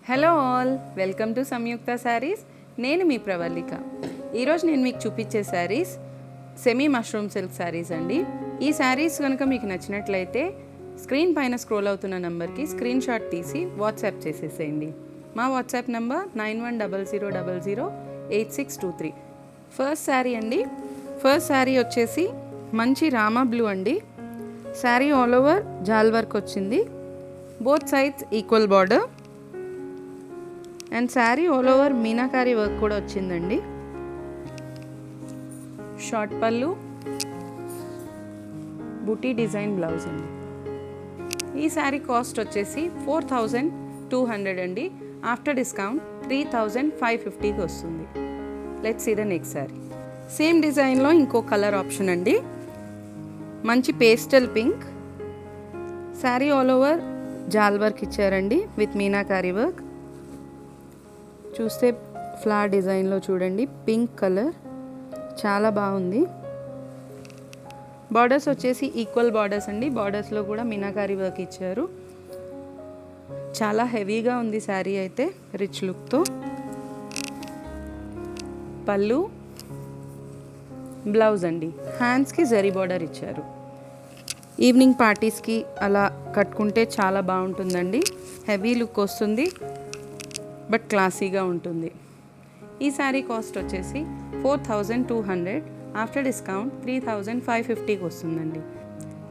Hello all, welcome to సంయుక్త శారీస్. నేను మీ ప్రవల్లిక. ఈరోజు నేను మీకు చూపించే saris semi mushroom silk saris అండి. ఈ శారీస్ కనుక మీకు నచ్చినట్లయితే స్క్రీన్ పైన స్క్రోల్ అవుతున్న నెంబర్కి స్క్రీన్ షాట్ తీసి వాట్సాప్ చేసేసేయండి. మా వాట్సాప్ నెంబర్ 9100008623. ఫస్ట్ శారీ అండి. ఫస్ట్ శారీ వచ్చేసి మంచి రామా బ్లూ అండి. Sari all over jaal work వచ్చింది. Both sides equal border and sari all over meenakari work కూడా వచ్చిందండి. షార్ట్ పళ్ళు, బుటీ డిజైన్ బ్లౌజ్ అండి. ఈ శారీ కాస్ట్ వచ్చేసి 4200 అండి. ఆఫ్టర్ డిస్కౌంట్ 3550కి వస్తుంది. Let's see the next sari. Same డిజైన్లో ఇంకో కలర్ ఆప్షన్ అండి. మంచి pastel pink. Sari all over jaal work ఇచ్చారండి విత్ మీనాకారి వర్క్. చూస్తే ఫ్లవర్ డిజైన్లో చూడండి, పింక్ కలర్ చాలా బాగుంది. బార్డర్స్ వచ్చేసి ఈక్వల్ బార్డర్స్ అండి. బార్డర్స్లో కూడా మీనాకారి వర్క్ ఇచ్చారు. చాలా హెవీగా ఉంది శారీ అయితే, రిచ్ లుక్తో. పళ్ళు, బ్లౌజ్ అండి. హ్యాండ్స్కి జరీ బార్డర్ ఇచ్చారు. ఈవినింగ్ పార్టీస్కి అలా కట్టుకుంటే చాలా బాగుంటుందండి. హెవీ లుక్ వస్తుంది, బట్ క్లాసీగా ఉంటుంది. ఈ శారీ కాస్ట్ వచ్చేసి 4200. ఆఫ్టర్ డిస్కౌంట్ 3550కి వస్తుందండి.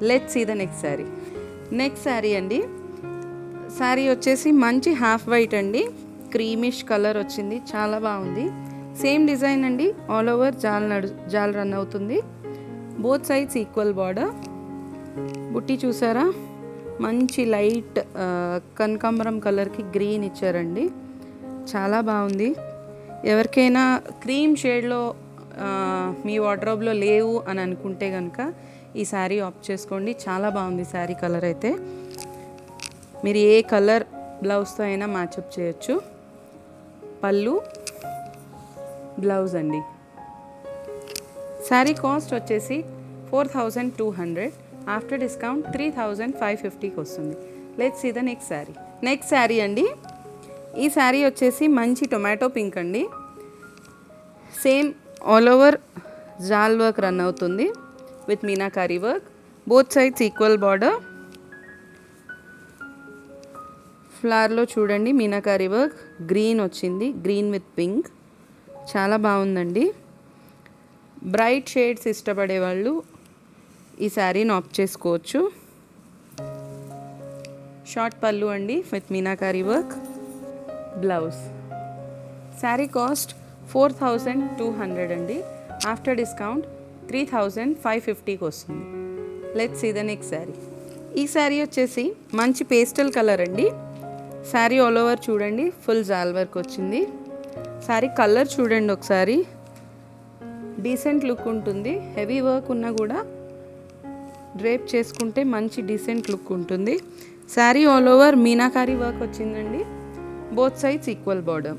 Let's see the next sari. Next sari అండి. శారీ వచ్చేసి మంచి హాఫ్ వైట్ అండి. క్రీమిష్ కలర్ వచ్చింది, చాలా బాగుంది. సేమ్ డిజైన్ అండి. ఆల్ ఓవర్ జాల్ రన్ అవుతుంది. Both sides equal border. బుట్టి చూసారా, మంచి లైట్ కనకాంబరం కలర్కి గ్రీన్ ఇచ్చారండి. చాలా బాగుంది. ఎవరికైనా క్రీమ్ షేడ్లో మీ వార్డ్రోబ్లో లేవు అని అనుకుంటే కనుక ఈ శారీ ఆప్ట్ చేసుకోండి. చాలా బాగుంది శారీ కలర్ అయితే. మీరు ఏ కలర్ బ్లౌజ్తో అయినా మ్యాచప్ చేయొచ్చు. పళ్ళు, బ్లౌజ్ అండి. శారీ కాస్ట్ వచ్చేసి 4200. ఆఫ్టర్ డిస్కౌంట్ 3550కి వస్తుంది. Let's see the next sari. Next sari అండి. ఈ శారీ వచ్చేసి మంచి టొమాటో పింక్ అండి. Same all over jaal work run అవుతుంది with meenakari work. Both sides equal border. ఫ్లవర్లో చూడండి మీనాకారి వర్క్. గ్రీన్ వచ్చింది, గ్రీన్ విత్ పింక్. చాలా బాగుందండి. బ్రైట్ షేడ్స్ ఇష్టపడే వాళ్ళు ఈ శారీని ఆప్ట్ చేసుకోవచ్చు. షార్ట్ పళ్ళు అండి with meenakari work. Blouse. Sari cost 4200 అండి. ఆఫ్టర్ డిస్కౌంట్ 3550కి వస్తుంది. Let's see the next sari. ఈ శారీ వచ్చేసి మంచి పేస్టల్ కలర్ అండి. శారీ ఆల్ ఓవర్ చూడండి ఫుల్ జాల్ వర్క్ వచ్చింది. శారీ కలర్ చూడండి ఒకసారి, డీసెంట్ లుక్ ఉంటుంది. హెవీ వర్క్ ఉన్నా కూడా డ్రేప్ చేసుకుంటే మంచి డీసెంట్ లుక్ ఉంటుంది. Sari all over meenakari work వచ్చిందండి. Both sides equal border.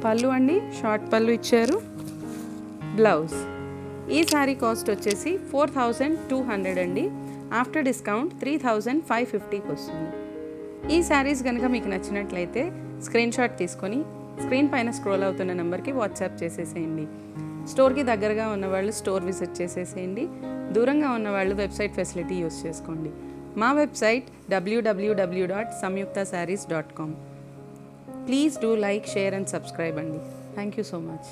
Pallu అండి, షార్ట్ పళ్ళు ఇచ్చారు. బ్లౌజ్. ఈ శారీ కాస్ట్ వచ్చేసి 4200 అండి. ఆఫ్టర్ డిస్కౌంట్ 3550కి వస్తుంది. ఈ శారీస్ కనుక మీకు నచ్చినట్లయితే స్క్రీన్ షాట్ తీసుకొని స్క్రీన్ పైన స్క్రోల్ అవుతున్న నెంబర్కి వాట్సాప్ చేసేసేయండి. స్టోర్కి దగ్గరగా ఉన్నవాళ్ళు స్టోర్ విజిట్ చేసేసేయండి. దూరంగా ఉన్నవాళ్ళు వెబ్సైట్ ఫెసిలిటీ యూస్ చేసుకోండి. మా website www.samyuktasarees.com. Please do like, share and subscribe. Thank you so much.